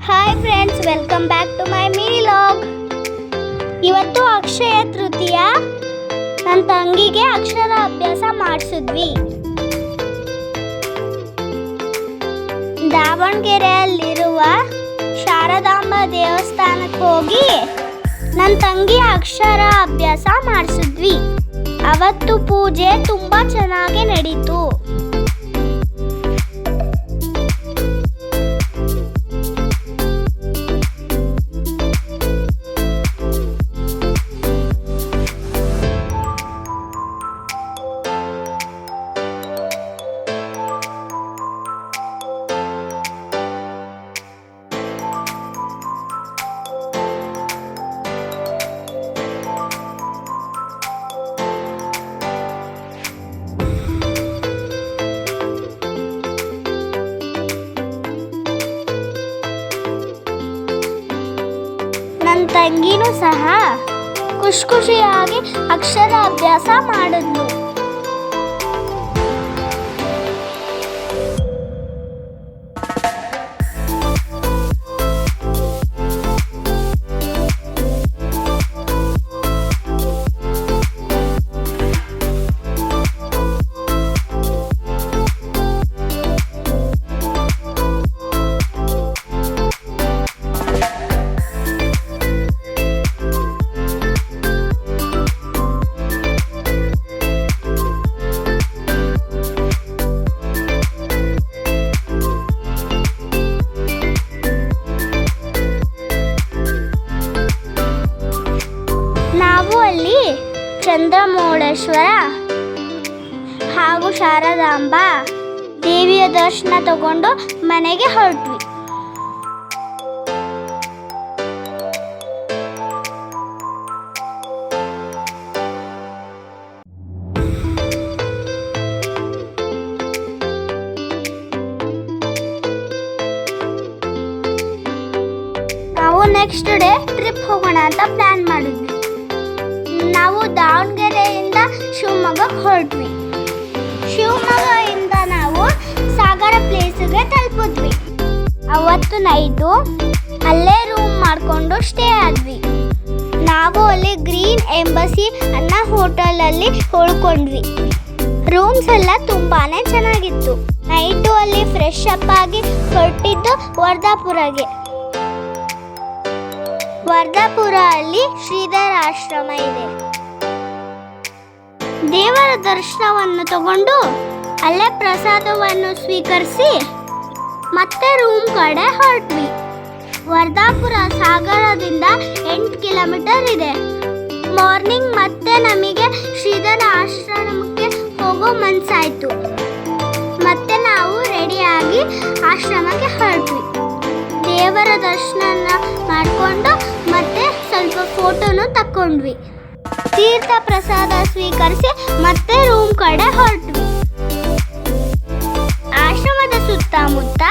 Hi friends, welcome back to my mini vlog. ಇವತ್ತು ಅಕ್ಷಯ ತೃತೀಯ. ನನ್ನ ತಂಗಿಗೆ ಅಕ್ಷರ ಅಭ್ಯಾಸ ಮಾಡಿಸಿದ್ವಿ. ದಾವಣಗೆರೆಯಲ್ಲಿರುವ ಶಾರದಾಂಬ ದೇವಸ್ಥಾನಕ್ಕೆ ಹೋಗಿ ನನ್ನ ತಂಗಿ ಅಕ್ಷರ ಅಭ್ಯಾಸ ಮಾಡಿಸಿದ್ವಿ. ಅವತ್ತು ಪೂಜೆ ತುಂಬ ಚೆನ್ನಾಗಿ ನಡೀತು. ನನ್ನ ತಂಗಿನೂ ಸಹ ಖುಷಿಯಾಗಿ ಅಕ್ಷರ ಅಭ್ಯಾಸ ಮಾಡಿದ್ಲು. ನಾವು ಅಲ್ಲಿ ಚಂದ್ರಮೌಳೇಶ್ವರ ಹಾಗೂ ಶಾರದಾಂಬ ದೇವಿಯ ದರ್ಶನ ತಗೊಂಡು ಮನೆಗೆ ಹೊರಟ್ವಿ. ನಾವು ನೆಕ್ಸ್ಟ್ ಡೇ ಟ್ರಿಪ್ ಹೋಗೋಣ ಅಂತ ಪ್ಲಾನ್ ಮಾಡಿದ್ವಿ. ನಾವು ದಾವಣಗೆರೆಯಿಂದ ಶಿವಮೊಗ್ಗಕ್ಕೆ ಹೊರಟ್ವಿ. ಶಿವಮೊಗ್ಗದಿಂದ ನಾವು ಸಾಗರ ಪ್ಲೇಸ್ಗೆ ತಲುಪಿದ್ವಿ. ಅವತ್ತು ನೈಟು ಅಲ್ಲೇ ರೂಮ್ ಮಾಡಿಕೊಂಡು ಸ್ಟೇ ಆದ್ವಿ. ನಾವು ಅಲ್ಲಿ ಗ್ರೀನ್ ಎಂಬಸಿ ಅನ್ನೋ ಹೋಟೆಲಲ್ಲಿ ಉಳ್ಕೊಂಡ್ವಿ. ರೂಮ್ಸ್ ಎಲ್ಲ ತುಂಬಾನೇ ಚೆನ್ನಾಗಿತ್ತು. ನೈಟು ಅಲ್ಲಿ ಫ್ರೆಶ್ ಅಪ್ ಆಗಿ ಹೊರಟಿದ್ದು ವರ್ಧಾಪುರಗೆ. ವರ್ಧಾಪುರ ಅಲ್ಲಿ ಶ್ರೀಧರ ಆಶ್ರಮ ಇದೆ. ದೇವರ ದರ್ಶನವನ್ನು ತಗೊಂಡು ಅಲ್ಲೇ ಪ್ರಸಾದವನ್ನು ಸ್ವೀಕರಿಸಿ ಮತ್ತೆ ರೂಮ್ ಕಡೆ ಹೊರಟ್ವಿ. ವರ್ಧಾಪುರ ಸಾಗರದಿಂದ 8 ಕಿಲೋಮೀಟರ್ ಇದೆ. ಮಾರ್ನಿಂಗ್ ಮತ್ತೆ ನಮಗೆ ಶ್ರೀಧರ ಆಶ್ರಮಕ್ಕೆ ಹೋಗೋ ಮನಸ್ಸಾಯಿತು. ಮತ್ತೆ ನಾವು ರೆಡಿಯಾಗಿ ಆಶ್ರಮಕ್ಕೆ ಹೊರಟ್ವಿ. ದೇವರ ದರ್ಶನ ಮಾಡಿಕೊಂಡು ಮತ್ತೆ ಸ್ವಲ್ಪ ಫೋಟೋನು ತಕ್ಕೊಂಡ್ವಿ. ತೀರ್ಥ ಪ್ರಸಾದ ಸ್ವೀಕರಿಸಿ ಮತ್ತೆ ರೂಮ್ ಕಡೆ ಹೊರಟ್ವಿ. ಆಶ್ರಮದ ಸುತ್ತಮುತ್ತ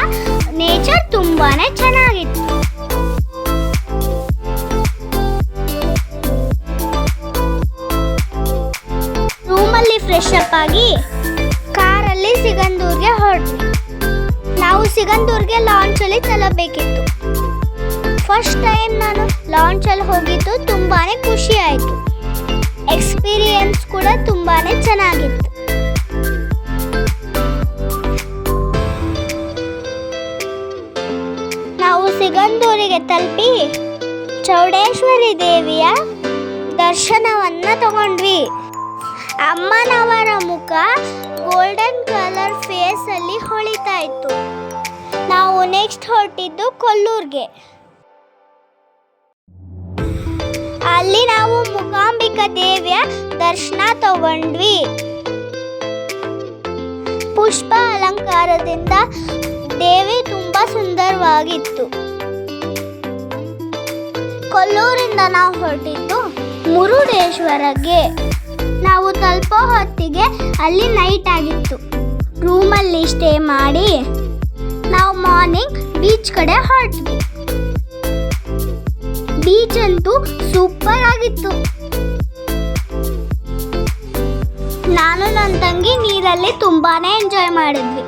ನೇಚರ್ ತುಂಬಾನೇ ಚೆನ್ನಾಗಿತ್ತು. ರೂಮಲ್ಲಿ ಫ್ರೆಶ್ ಅಪ್ ಆಗಿ ಕಾರಲ್ಲಿ ಸಿಗಂದೂರ್ಗೆ ಹೊರಟ್ವಿ. ನಾವು ಸಿಗಂದೂರ್ಗೆ ಲಾಂಚಲ್ಲಿ ತಲುಪಬೇಕಿತ್ತು. ಫಸ್ಟ್ ಟೈಮ್ ನಾನು ಲಾಂಚಲ್ಲಿ ಹೋಗಿದ್ದು ತುಂಬಾನೇ ಖುಷಿ ಆಯಿತು. ಎಕ್ಸ್ಪೀರಿಯನ್ಸ್ ಕೂಡ ತುಂಬಾನೇ ಚೆನ್ನಾಗಿತ್ತು. ನಾವು ಸಿಗಂದೂರಿಗೆ ತಲುಪಿ ಚೌಡೇಶ್ವರಿ ದೇವಿಯ ದರ್ಶನವನ್ನ ತಗೊಂಡ್ವಿ. ಅಮ್ಮನವರ ಮುಖ ಗೋಲ್ಡನ್ ಕಲರ್ ಫೇಸ್ ಅಲ್ಲಿ ಹೊಳಿತಾ ಇತ್ತು. ನಾವು ನೆಕ್ಸ್ಟ್ ಹೊರಟಿದ್ದು ಕೊಲ್ಲೂರ್ಗೆ. ಅಲ್ಲಿ ನಾವು ಮೂಕಾಂಬಿಕಾ ದೇವಿಯ ದರ್ಶನ ತಗೊಂಡ್ವಿ. ಪುಷ್ಪ ಅಲಂಕಾರದಿಂದ ದೇವಿ ತುಂಬಾ ಸುಂದರವಾಗಿತ್ತು. ಕೊಲ್ಲೂರಿಂದ ನಾವು ಹೊರಟಿದ್ದು ಮುರುಡೇಶ್ವರಗೆ. ನಾವು ತಲುಪೋ ಹೊತ್ತಿಗೆ ಅಲ್ಲಿ ನೈಟ್ ಆಗಿತ್ತು. ರೂಮಲ್ಲಿ ಸ್ಟೇ ಮಾಡಿ ನಾವು ಮಾರ್ನಿಂಗ್ ಬೀಚ್ ಕಡೆ ಹೊರಟ್ವಿ. ಬೀಚ್ ಅಂತೂ ಸೂಪರ್ ಆಗಿತ್ತು. ನಾನು ನನ್ನ ತಂಗಿ ನೀರಲ್ಲಿ ತುಂಬಾನೇ ಎಂಜಾಯ್ ಮಾಡಿದ್ವಿ.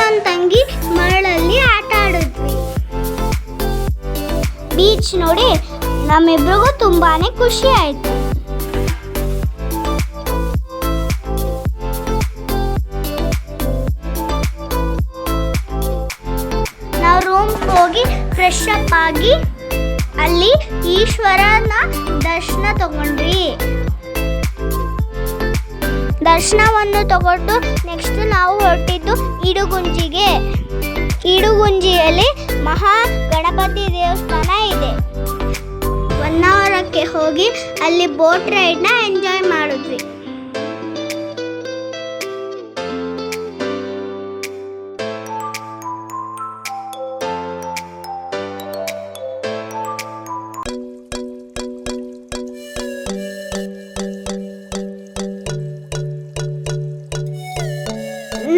ನನ್ನ ತಂಗಿ ಮರಳಲ್ಲಿ ಆಟ ಆಡಿದ್ವಿ. ಬೀಚ್ ನೋಡಿ ನಮ್ಮಿಬ್ರಿಗೂ ತುಂಬಾನೇ ಖುಷಿ ಆಯ್ತು. ನಾವು ರೂಮ್ಗೆ ಹೋಗಿ ಫ್ರೆಶ್ ಅಪ್ ಆಗಿ ಅಲ್ಲಿ ಈಶ್ವರನ ದರ್ಶನ ತಗೊಂಡ್ವಿ. ದರ್ಶನವನ್ನು ತಗೊಂಡು ನೆಕ್ಸ್ಟ್ ನಾವು ಹೊರಟಿದ್ದು ಇಡುಗುಂಜಿಗೆ. ಇಡುಗುಂಜಿಯಲ್ಲಿ ಮಹಾ ಗಣಪತಿ ದೇವಸ್ಥಾನ ಇದೆ. ಹೊನ್ನಾವರಕ್ಕೆ ಹೋಗಿ ಅಲ್ಲಿ ಬೋಟ್ ರೈಡ್ನ ಎಂಜಾಯ್ ಮಾಡಿದ್ವಿ.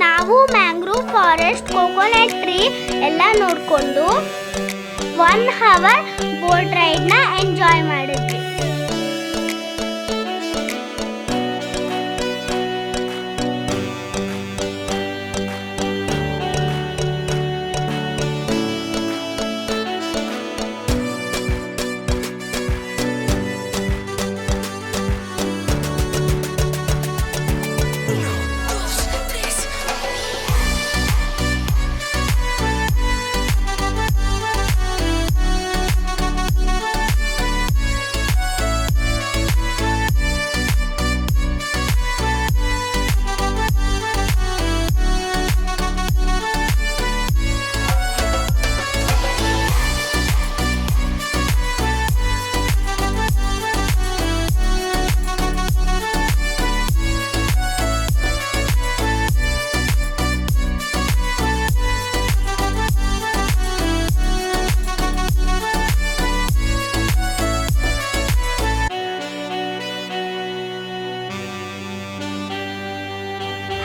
ನಾವು ಮ್ಯಾಂಗ್ರೋವ್ ಫಾರೆಸ್ಟ್, ಕೋಕೋನಟ್ ಟ್ರೀ ಎಲ್ಲ ನೋಡಿಕೊಂಡು 1 hour ಬೋಟ್ ರೈಡ್ನ ಎಂಜಾಯ್ ಮಾಡಿದ್ವಿ.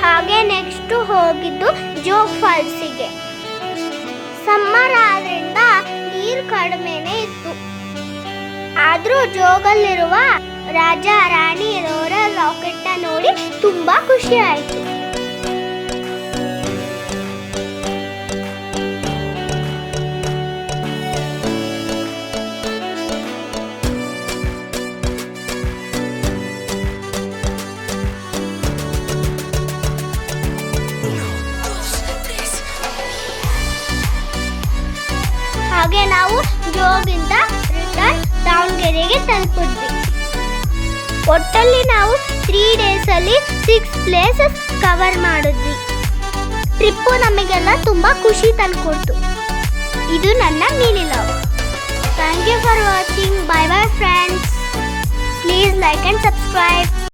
ಹಾಗೆ ನೆಕ್ಸ್ಟ್ ಹೋಗಿದ್ದು ಜೋಗ್ ಫಾಲ್ಸಿಗೆ. ಸಮ್ಮರ್ ಆದ್ರಿಂದ ನೀರು ಕಡಿಮೆನೇ ಇತ್ತು. ಆದ್ರೂ ಜೋಗಲ್ಲಿರುವ ರಾಜ ರಾಣಿ ರೋರರ್ ರಾಕೆಟ್ನ ನೋಡಿ ತುಂಬಾ ಖುಷಿ ಆಯ್ತು. ಹಾಗೆ ನಾವು ಜೋಗಿಂದ ರಿಟರ್ನ್ ದಾವಣಗೆರೆಗೆ ತಲುಪಿದ್ವಿ. ಒಟ್ಟಲ್ಲಿ ನಾವು 3 days ಅಲ್ಲಿ 6 places ಕವರ್ ಮಾಡಿದ್ವಿ. ಟ್ರಿಪ್ಪು ನಮಗೆಲ್ಲ ತುಂಬ ಖುಷಿ ತಂದುಕೊಡ್ತು. ಇದು ನನ್ನ mini vlog. Thank you for watching. Bye bye friends. Please like and subscribe.